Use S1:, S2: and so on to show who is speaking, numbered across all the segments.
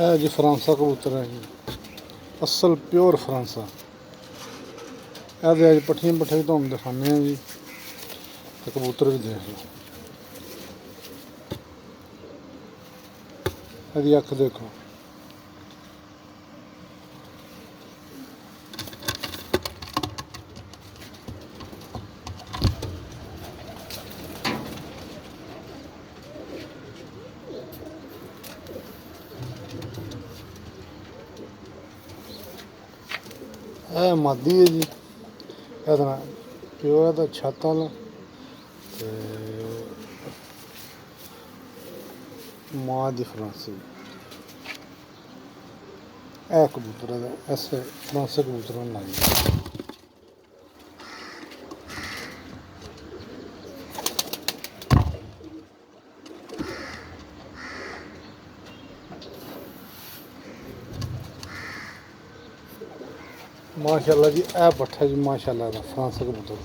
S1: ਇਹ ਜੀ ਫਰਾਂਸਾ ਕਬੂਤਰ ਹੈ ਜੀ, ਅਸਲ ਪਿਓਰ ਫਰਾਂਸਾ। ਇਹਦੇ ਅੱਜ ਪੱਠੀਆਂ ਵੀ ਤੁਹਾਨੂੰ ਦਿਖਾਉਂਦੇ ਹਾਂ ਜੀ, ਤੇ ਕਬੂਤਰ ਵੀ ਦੇਖ ਲਓ। ਇਹਦੀ ਅੱਖ ਦੇਖੋ। ਇਹ ਮਾਦੀ ਹੈ ਜੀ, ਇਹਦਾ ਪਿਓ ਇਹਦਾ ਛੱਤ ਵਾਲਾ ਤੇ ਮਾਂ ਦੀ ਫਰਾਂਸੀ। ਇਹ ਕਬੂਤਰ ਦਾ ਐਸੇ ਫਰਾਂਸੇ ਕਬੂਤਰਾਂ ਨੂੰ ਲਾਈ। माशाल्लाह जी, ए पट्ठा जी माशाल्लाह का फ्रांस कबूतर।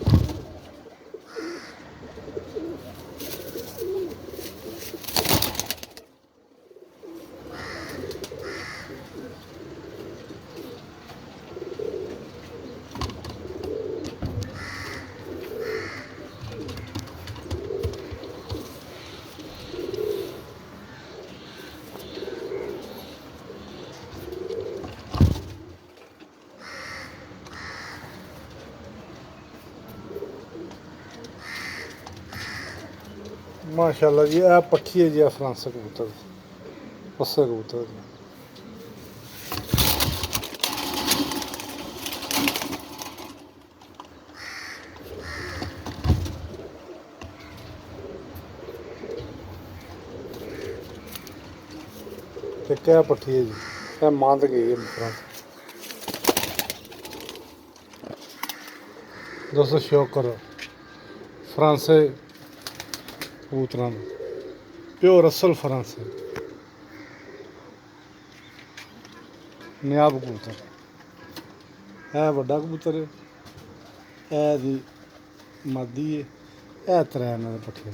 S1: माशाल्लाह जी, ए पट्ठी है जी फ्रांस कबूतर, पस्से कबूतर की। क्या पट्ठी है जी, यह मांद गई है फ्रांस। दोस्तों शौक करो फ्रांसे कबूतरां दा, प्योर असल फ्रांसे नियाब कबूतर। है वड्डा कबूतर है, ए दी मादी है, ए त्रै इन्हां दे पट्ठे।